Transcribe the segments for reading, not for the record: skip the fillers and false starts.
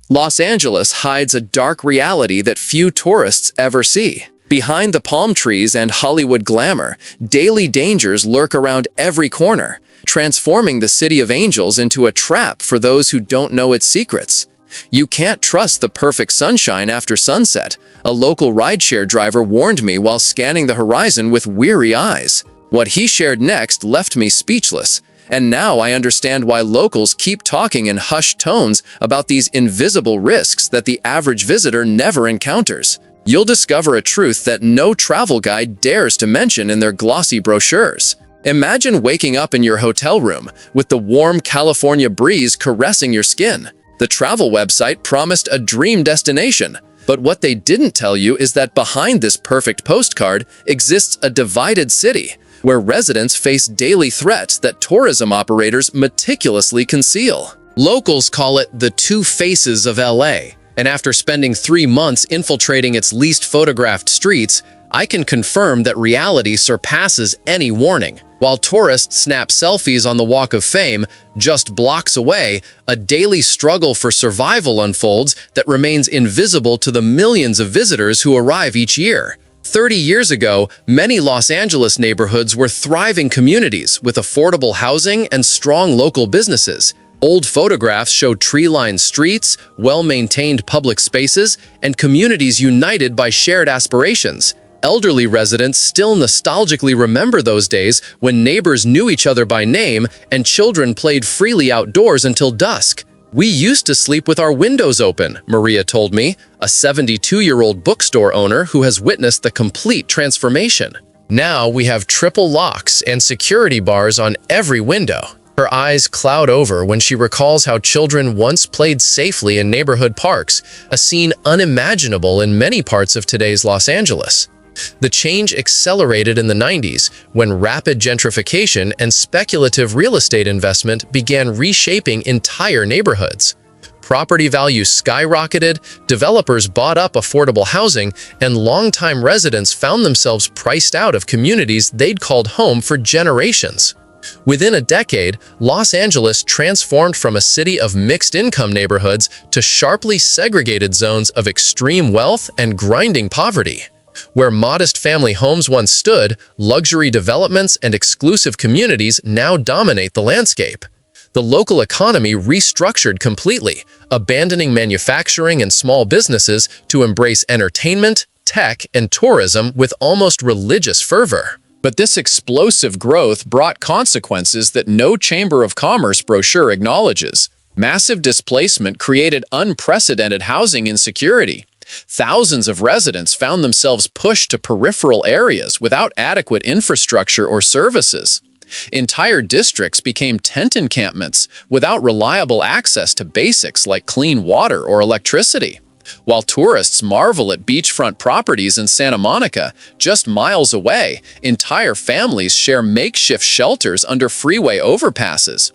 Los Angeles hides a dark reality that few tourists ever see. Behind the palm trees and Hollywood glamour, daily dangers lurk around every corner, transforming the City of Angels into a trap for those who don't know its secrets. You can't trust the perfect sunshine after sunset, a local rideshare driver warned me while scanning the horizon with weary eyes. What he shared next left me speechless, and now I understand why locals keep talking in hushed tones about these invisible risks that the average visitor never encounters. You'll discover a truth that no travel guide dares to mention in their glossy brochures. Imagine waking up in your hotel room with the warm California breeze caressing your skin. The travel website promised a dream destination, but what they didn't tell you is that behind this perfect postcard exists a divided city, where residents face daily threats that tourism operators meticulously conceal. Locals call it the two faces of LA, and after spending 3 months infiltrating its least photographed streets, I can confirm that reality surpasses any warning. While tourists snap selfies on the Walk of Fame, just blocks away, a daily struggle for survival unfolds that remains invisible to the millions of visitors who arrive each year. 30 years ago, many Los Angeles neighborhoods were thriving communities with affordable housing and strong local businesses. Old photographs show tree-lined streets, well-maintained public spaces, and communities united by shared aspirations. Elderly residents still nostalgically remember those days when neighbors knew each other by name and children played freely outdoors until dusk. "We used to sleep with our windows open," Maria told me, a 72-year-old bookstore owner who has witnessed the complete transformation. "Now we have triple locks and security bars on every window." Her eyes cloud over when she recalls how children once played safely in neighborhood parks, a scene unimaginable in many parts of today's Los Angeles. The change accelerated in the 90s when rapid gentrification and speculative real estate investment began reshaping entire neighborhoods. Property values skyrocketed, developers bought up affordable housing, and longtime residents found themselves priced out of communities they'd called home for generations. Within a decade, Los Angeles transformed from a city of mixed-income neighborhoods to sharply segregated zones of extreme wealth and grinding poverty. Where modest family homes once stood, luxury developments and exclusive communities now dominate the landscape. The local economy restructured completely, abandoning manufacturing and small businesses to embrace entertainment, tech, and tourism with almost religious fervor. But this explosive growth brought consequences that no Chamber of Commerce brochure acknowledges. Massive displacement created unprecedented housing insecurity. Thousands of residents found themselves pushed to peripheral areas without adequate infrastructure or services. Entire districts became tent encampments without reliable access to basics like clean water or electricity. While tourists marvel at beachfront properties in Santa Monica, just miles away, entire families share makeshift shelters under freeway overpasses.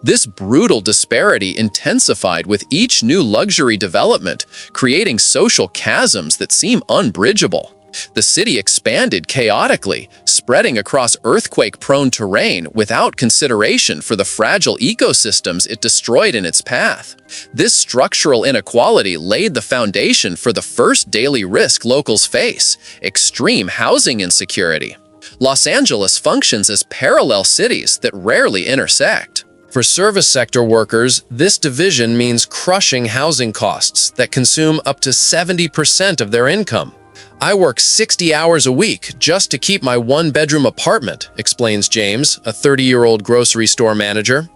This brutal disparity intensified with each new luxury development, creating social chasms that seem unbridgeable. The city expanded chaotically, spreading across earthquake-prone terrain without consideration for the fragile ecosystems it destroyed in its path. This structural inequality laid the foundation for the first daily risk locals face: extreme housing insecurity. Los Angeles functions as parallel cities that rarely intersect. For service sector workers, this division means crushing housing costs that consume up to 70% of their income. "I work 60 hours a week just to keep my one-bedroom apartment," explains James, a 30-year-old grocery store manager.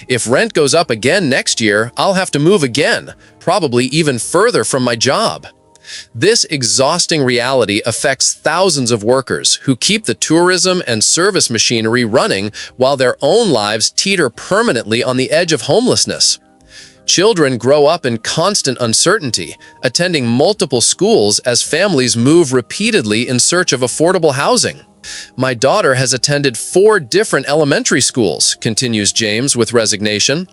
"If rent goes up again next year, I'll have to move again, probably even further from my job." This exhausting reality affects thousands of workers who keep the tourism and service machinery running while their own lives teeter permanently on the edge of homelessness. Children grow up in constant uncertainty, attending multiple schools as families move repeatedly in search of affordable housing. "My daughter has attended 4 different elementary schools," continues James with resignation.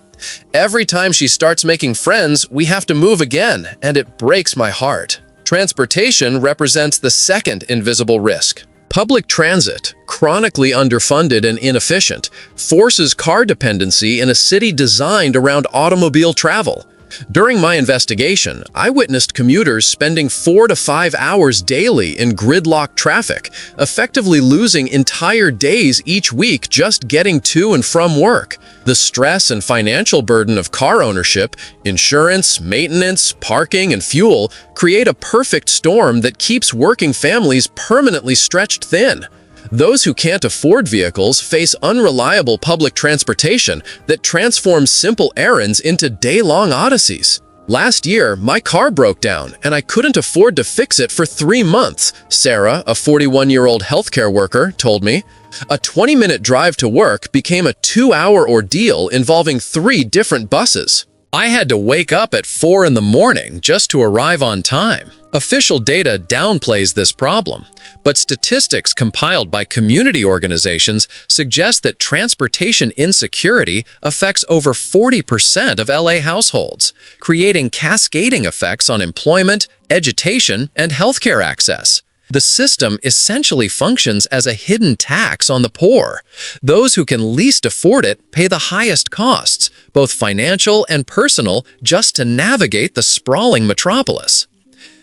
"Every time she starts making friends, we have to move again, and it breaks my heart." Transportation represents the second invisible risk. Public transit, chronically underfunded and inefficient, forces car dependency in a city designed around automobile travel. During my investigation, I witnessed commuters spending 4 to 5 hours daily in gridlock traffic, effectively losing entire days each week just getting to and from work. The stress and financial burden of car ownership, insurance, maintenance, parking, and fuel create a perfect storm that keeps working families permanently stretched thin. Those who can't afford vehicles face unreliable public transportation that transforms simple errands into day-long odysseys. Last year, my car broke down and I couldn't afford to fix it for 3 months, Sarah, a 41-year-old healthcare worker, told me. A 20-minute drive to work became a 2-hour ordeal involving 3 different buses. I had to wake up at 4 in the morning just to arrive on time. Official data downplays this problem, but statistics compiled by community organizations suggest that transportation insecurity affects over 40% of LA households, creating cascading effects on employment, education, and healthcare access. The system essentially functions as a hidden tax on the poor. Those who can least afford it pay the highest costs, both financial and personal, just to navigate the sprawling metropolis.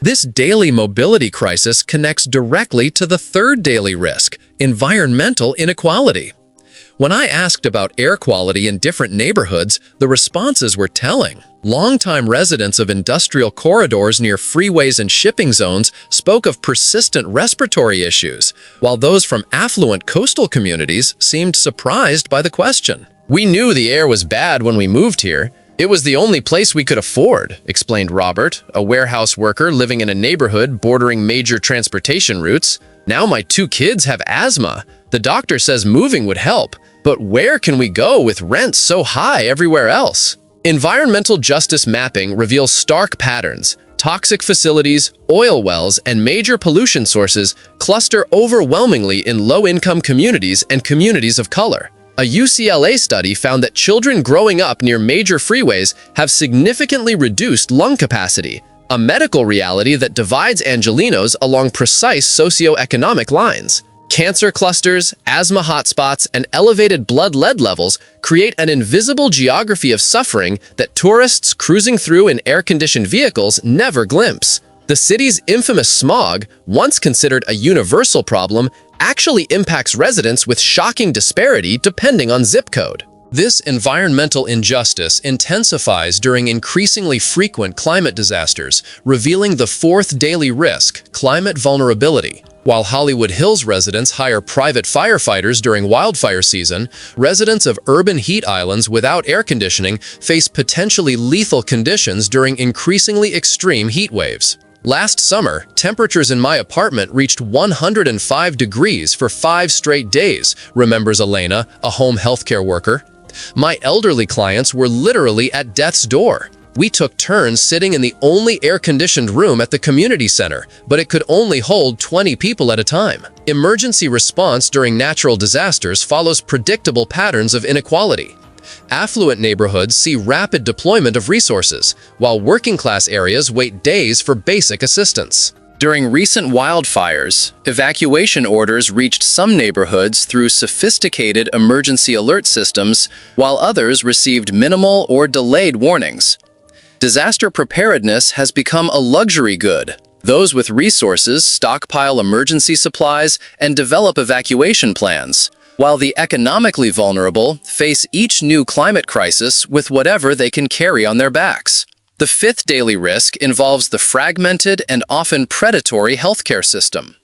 This daily mobility crisis connects directly to the third daily risk, environmental inequality. When I asked about air quality in different neighborhoods, the responses were telling. Longtime residents of industrial corridors near freeways and shipping zones spoke of persistent respiratory issues, while those from affluent coastal communities seemed surprised by the question. "We knew the air was bad when we moved here. It was the only place we could afford," explained Robert, a warehouse worker living in a neighborhood bordering major transportation routes. "Now my 2 kids have asthma. The doctor says moving would help, but where can we go with rents so high everywhere else?" Environmental justice mapping reveals stark patterns. Toxic facilities, oil wells, and major pollution sources cluster overwhelmingly in low-income communities and communities of color. A UCLA study found that children growing up near major freeways have significantly reduced lung capacity, a medical reality that divides Angelenos along precise socioeconomic lines. Cancer clusters, asthma hotspots, and elevated blood lead levels create an invisible geography of suffering that tourists cruising through in air-conditioned vehicles never glimpse. The city's infamous smog, once considered a universal problem, actually impacts residents with shocking disparity depending on zip code. This environmental injustice intensifies during increasingly frequent climate disasters, revealing the fourth daily risk, climate vulnerability. While Hollywood Hills residents hire private firefighters during wildfire season, residents of urban heat islands without air conditioning face potentially lethal conditions during increasingly extreme heat waves. Last summer, temperatures in my apartment reached 105 degrees for 5 straight days, remembers Elena, a home healthcare worker. My elderly clients were literally at death's door. We took turns sitting in the only air-conditioned room at the community center, but it could only hold 20 people at a time. Emergency response during natural disasters follows predictable patterns of inequality. Affluent neighborhoods see rapid deployment of resources, while working-class areas wait days for basic assistance. During recent wildfires, evacuation orders reached some neighborhoods through sophisticated emergency alert systems, while others received minimal or delayed warnings. Disaster preparedness has become a luxury good. Those with resources stockpile emergency supplies and develop evacuation plans, while the economically vulnerable face each new climate crisis with whatever they can carry on their backs. The fifth daily risk involves the fragmented and often predatory healthcare system.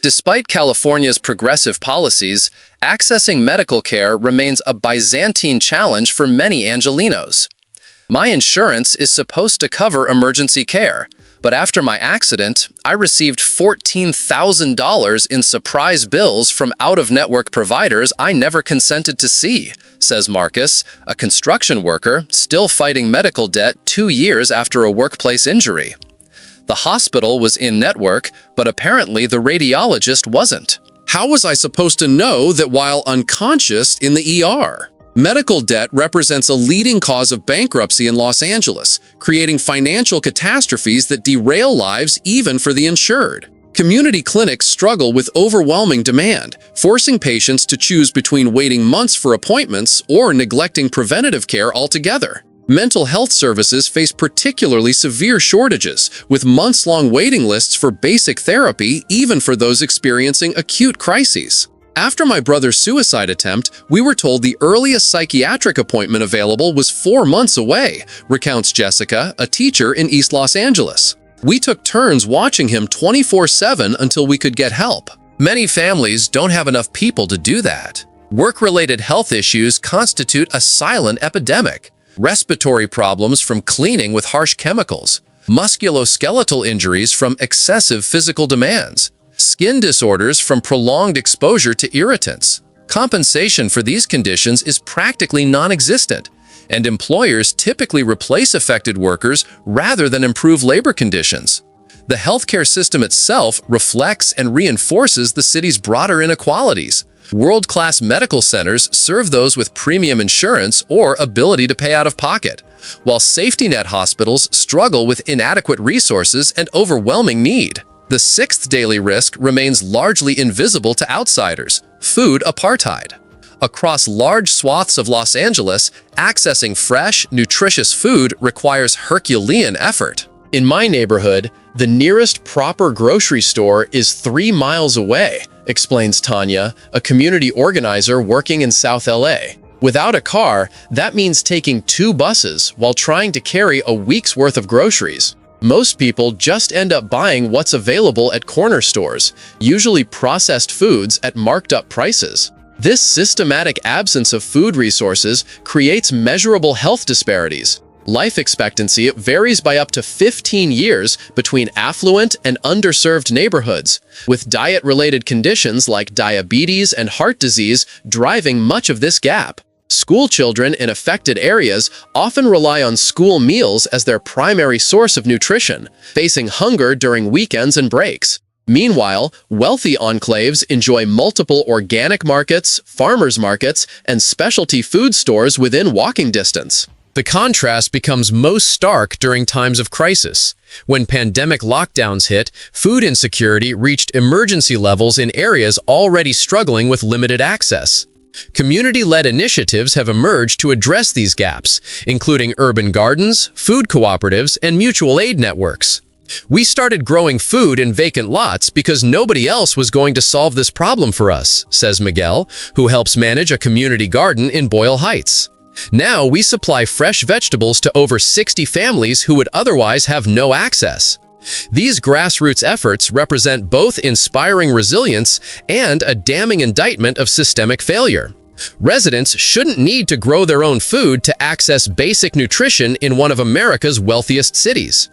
Despite California's progressive policies, accessing medical care remains a Byzantine challenge for many Angelenos. My insurance is supposed to cover emergency care, but after my accident, I received $14,000 in surprise bills from out-of-network providers I never consented to see, says Marcus, a construction worker still fighting medical debt 2 years after a workplace injury. The hospital was in-network, but apparently the radiologist wasn't. How was I supposed to know that while unconscious in the ER? Medical debt represents a leading cause of bankruptcy in Los Angeles, creating financial catastrophes that derail lives even for the insured. Community clinics struggle with overwhelming demand, forcing patients to choose between waiting months for appointments or neglecting preventative care altogether. Mental health services face particularly severe shortages, with months-long waiting lists for basic therapy even for those experiencing acute crises. After my brother's suicide attempt, we were told the earliest psychiatric appointment available was 4 months away, recounts Jessica, a teacher in East Los Angeles. We took turns watching him 24/7 until we could get help. Many families don't have enough people to do that. Work-related health issues constitute a silent epidemic. Respiratory problems from cleaning with harsh chemicals, musculoskeletal injuries from excessive physical demands, skin disorders from prolonged exposure to irritants. Compensation for these conditions is practically non-existent, and employers typically replace affected workers rather than improve labor conditions. The healthcare system itself reflects and reinforces the city's broader inequalities. World-class medical centers serve those with premium insurance or ability to pay out of pocket, while safety net hospitals struggle with inadequate resources and overwhelming need. The sixth daily risk remains largely invisible to outsiders: food apartheid. Across large swaths of Los Angeles, accessing fresh, nutritious food requires Herculean effort. In my neighborhood, the nearest proper grocery store is 3 miles away, explains Tanya, a community organizer working in South LA. Without a car, that means taking 2 buses while trying to carry a week's worth of groceries. Most people just end up buying what's available at corner stores, usually processed foods at marked up prices. This systematic absence of food resources creates measurable health disparities. Life expectancy varies by up to 15 years between affluent and underserved neighborhoods, with diet-related conditions like diabetes and heart disease driving much of this gap. School children in affected areas often rely on school meals as their primary source of nutrition, facing hunger during weekends and breaks. Meanwhile, wealthy enclaves enjoy multiple organic markets, farmers markets, and specialty food stores within walking distance. The contrast becomes most stark during times of crisis. When pandemic lockdowns hit, food insecurity reached emergency levels in areas already struggling with limited access. Community-led initiatives have emerged to address these gaps, including urban gardens, food cooperatives, and mutual aid networks. We started growing food in vacant lots because nobody else was going to solve this problem for us, says Miguel, who helps manage a community garden in Boyle Heights. Now we supply fresh vegetables to over 60 families who would otherwise have no access. These grassroots efforts represent both inspiring resilience and a damning indictment of systemic failure. Residents shouldn't need to grow their own food to access basic nutrition in one of America's wealthiest cities.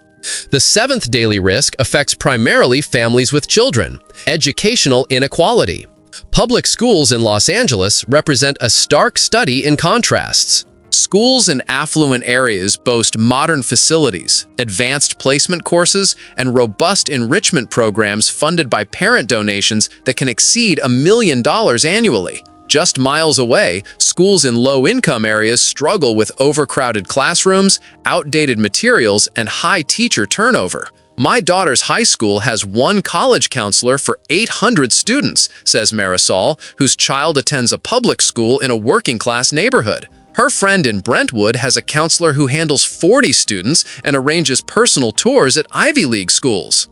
The seventh daily risk affects primarily families with children: educational inequality. Public schools in Los Angeles represent a stark study in contrasts. Schools in affluent areas boast modern facilities, advanced placement courses, and robust enrichment programs funded by parent donations that can exceed $1 million annually. Just miles away, schools in low-income areas struggle with overcrowded classrooms, outdated materials, and high teacher turnover. My daughter's high school has one college counselor for 800 students, says Marisol, whose child attends a public school in a working-class neighborhood. Her friend in Brentwood has a counselor who handles 40 students and arranges personal tours at Ivy League schools.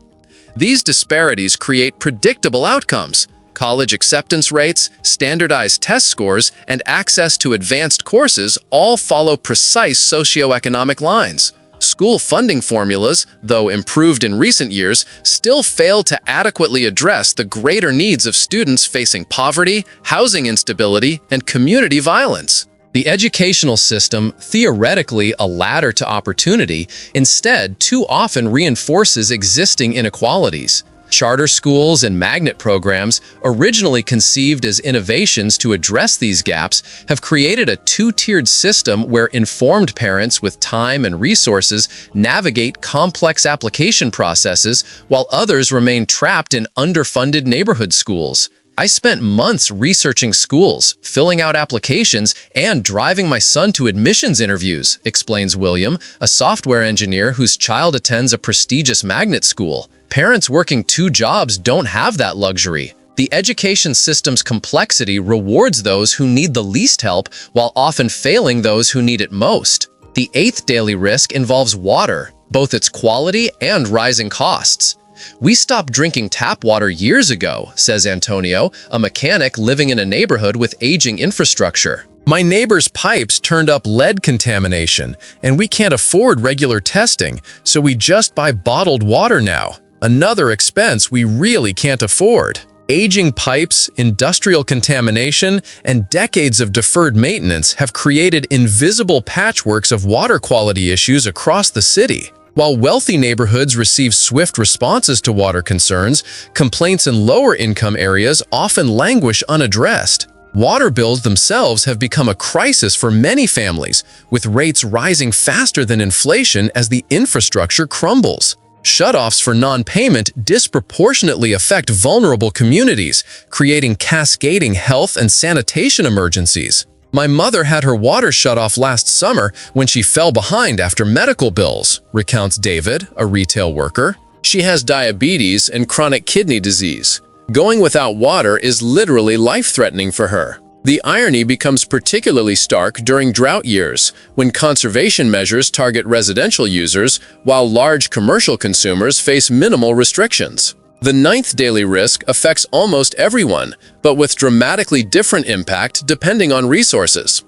These disparities create predictable outcomes. College acceptance rates, standardized test scores, and access to advanced courses all follow precise socioeconomic lines. School funding formulas, though improved in recent years, still fail to adequately address the greater needs of students facing poverty, housing instability, and community violence. The educational system, theoretically a ladder to opportunity, instead too often reinforces existing inequalities. Charter schools and magnet programs, originally conceived as innovations to address these gaps, have created a two-tiered system where informed parents with time and resources navigate complex application processes, while others remain trapped in underfunded neighborhood schools. I spent months researching schools, filling out applications, and driving my son to admissions interviews, explains William, a software engineer whose child attends a prestigious magnet school. Parents working 2 jobs don't have that luxury. The education system's complexity rewards those who need the least help while often failing those who need it most. The eighth daily risk involves water, both its quality and rising costs. "We stopped drinking tap water years ago," says Antonio, a mechanic living in a neighborhood with aging infrastructure. "My neighbor's pipes turned up lead contamination, and we can't afford regular testing, so we just buy bottled water now. Another expense we really can't afford." Aging pipes, industrial contamination, and decades of deferred maintenance have created invisible patchworks of water quality issues across the city. While wealthy neighborhoods receive swift responses to water concerns, complaints in lower-income areas often languish unaddressed. Water bills themselves have become a crisis for many families, with rates rising faster than inflation as the infrastructure crumbles. Shutoffs for non-payment disproportionately affect vulnerable communities, creating cascading health and sanitation emergencies. "My mother had her water shut off last summer when she fell behind after medical bills," recounts David, a retail worker. "She has diabetes and chronic kidney disease. Going without water is literally life-threatening for her." The irony becomes particularly stark during drought years, when conservation measures target residential users, while large commercial consumers face minimal restrictions. The ninth daily risk affects almost everyone, but with dramatically different impact depending on resources.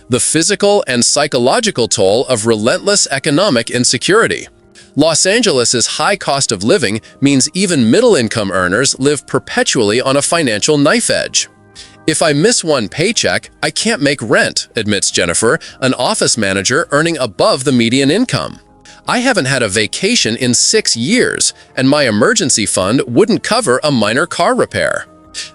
The physical and psychological toll of relentless economic insecurity. Los Angeles's high cost of living means even middle-income earners live perpetually on a financial knife edge. "If I miss one paycheck, I can't make rent," admits Jennifer, an office manager earning above the median income. "I haven't had a vacation in 6 years, and my emergency fund wouldn't cover a minor car repair."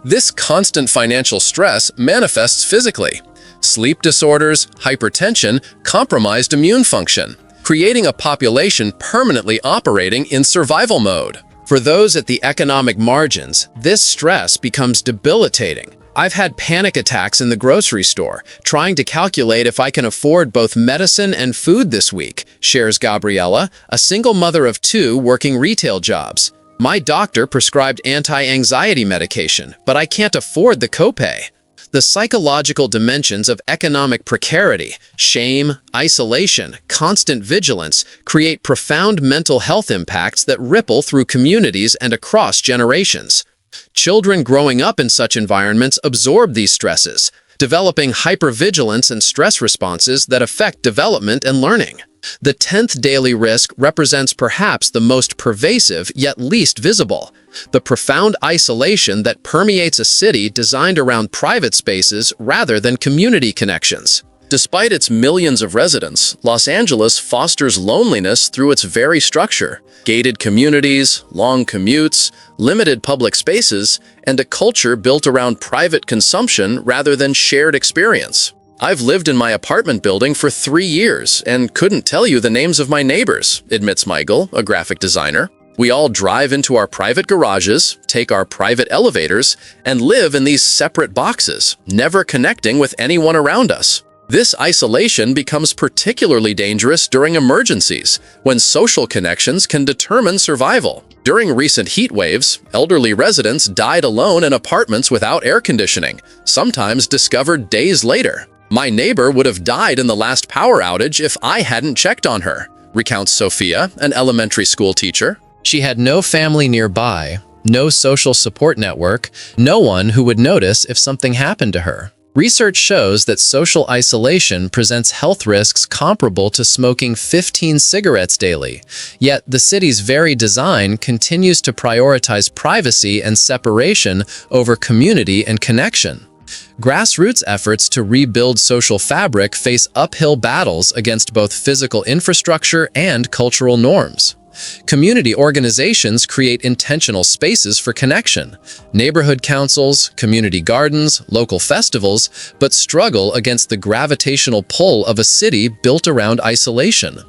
This constant financial stress manifests physically. Sleep disorders, hypertension, compromised immune function, creating a population permanently operating in survival mode. For those at the economic margins, this stress becomes debilitating. "I've had panic attacks in the grocery store, trying to calculate if I can afford both medicine and food this week," shares Gabriella, a single mother of 2 working retail jobs. "My doctor prescribed anti-anxiety medication, but I can't afford the copay." The psychological dimensions of economic precarity, shame, isolation, constant vigilance create profound mental health impacts that ripple through communities and across generations. Children growing up in such environments absorb these stresses, developing hypervigilance and stress responses that affect development and learning. The 10th daily risk represents perhaps the most pervasive yet least visible: the profound isolation that permeates a city designed around private spaces rather than community connections. Despite its millions of residents, Los Angeles fosters loneliness through its very structure. Gated communities, long commutes, limited public spaces, and a culture built around private consumption rather than shared experience. "I've lived in my apartment building for 3 years and couldn't tell you the names of my neighbors," admits Michael, a graphic designer. "We all drive into our private garages, take our private elevators, and live in these separate boxes, never connecting with anyone around us." This isolation becomes particularly dangerous during emergencies, when social connections can determine survival. During recent heat waves, elderly residents died alone in apartments without air conditioning, sometimes discovered days later. "My neighbor would have died in the last power outage if I hadn't checked on her," recounts Sophia, an elementary school teacher. She had no family nearby, no social support network, no one who would notice if something happened to her. Research shows that social isolation presents health risks comparable to smoking 15 cigarettes daily, yet the city's very design continues to prioritize privacy and separation over community and connection. Grassroots efforts to rebuild social fabric face uphill battles against both physical infrastructure and cultural norms. Community organizations create intentional spaces for connection, neighborhood councils, community gardens, local festivals, but struggle against the gravitational pull of a city built around isolation.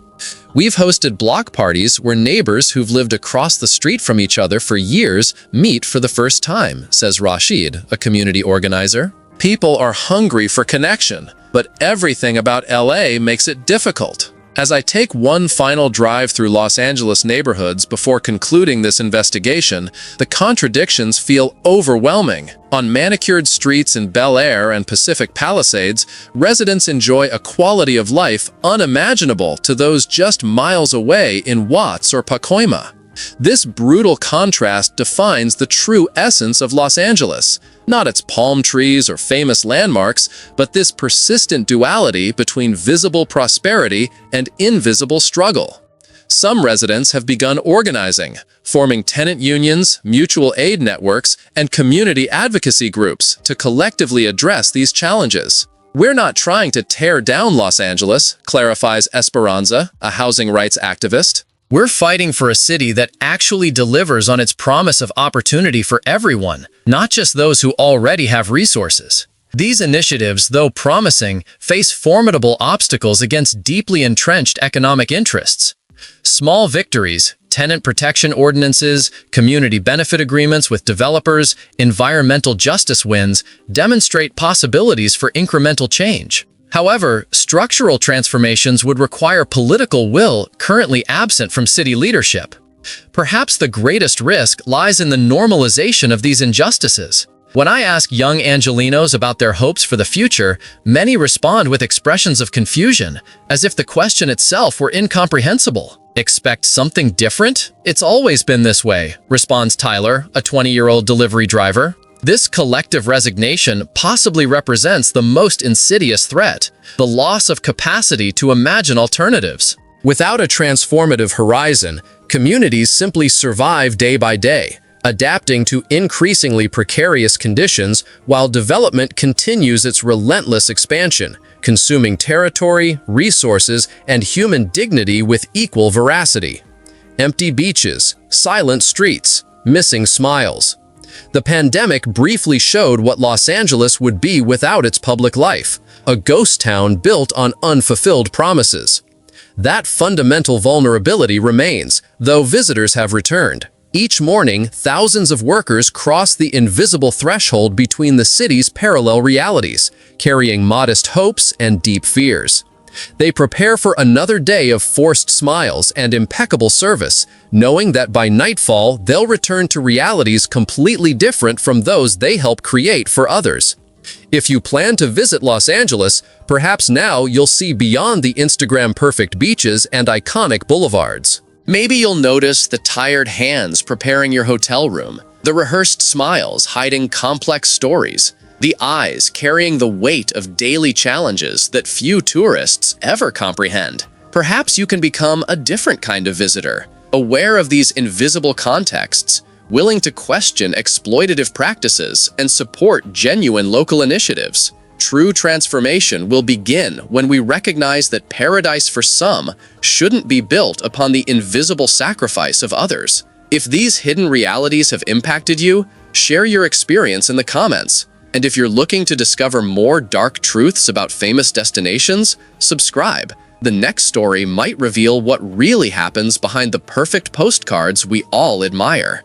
We've hosted block parties where neighbors who've lived across the street from each other for years meet for the first time, says Rashid, a community organizer. "People are hungry for connection, but everything about LA makes it difficult." As I take one final drive through Los Angeles neighborhoods before concluding this investigation, the contradictions feel overwhelming. On manicured streets in Bel Air and Pacific Palisades, residents enjoy a quality of life unimaginable to those just miles away in Watts or Pacoima. This brutal contrast defines the true essence of Los Angeles, not its palm trees or famous landmarks, but this persistent duality between visible prosperity and invisible struggle. Some residents have begun organizing, forming tenant unions, mutual aid networks, and community advocacy groups to collectively address these challenges. "We're not trying to tear down Los Angeles," clarifies Esperanza, a housing rights activist. We're fighting for a city that actually delivers on its promise of opportunity for everyone, not just those who already have resources. These initiatives, though promising, face formidable obstacles against deeply entrenched economic interests. Small victories, tenant protection ordinances, community benefit agreements with developers, environmental justice wins demonstrate possibilities for incremental change. However, structural transformations would require political will currently absent from city leadership. Perhaps the greatest risk lies in the normalization of these injustices. When I ask young Angelenos about their hopes for the future, many respond with expressions of confusion, as if the question itself were incomprehensible. "Expect something different? It's always been this way," responds Tyler, a 20-year-old delivery driver. This collective resignation possibly represents the most insidious threat, the loss of capacity to imagine alternatives. Without a transformative horizon, communities simply survive day by day, adapting to increasingly precarious conditions while development continues its relentless expansion, consuming territory, resources, and human dignity with equal veracity. Empty beaches, silent streets, missing smiles. The pandemic briefly showed what Los Angeles would be without its public life, a ghost town built on unfulfilled promises. That fundamental vulnerability remains, though visitors have returned. Each morning, thousands of workers cross the invisible threshold between the city's parallel realities, carrying modest hopes and deep fears. They prepare for another day of forced smiles and impeccable service, knowing that by nightfall they'll return to realities completely different from those they help create for others. If you plan to visit Los Angeles, perhaps now you'll see beyond the Instagram-perfect beaches and iconic boulevards. Maybe you'll notice the tired hands preparing your hotel room, the rehearsed smiles hiding complex stories, the eyes carrying the weight of daily challenges that few tourists ever comprehend. Perhaps you can become a different kind of visitor, aware of these invisible contexts, willing to question exploitative practices and support genuine local initiatives. True transformation will begin when we recognize that paradise for some shouldn't be built upon the invisible sacrifice of others. If these hidden realities have impacted you, share your experience in the comments. And if you're looking to discover more dark truths about famous destinations, subscribe. The next story might reveal what really happens behind the perfect postcards we all admire.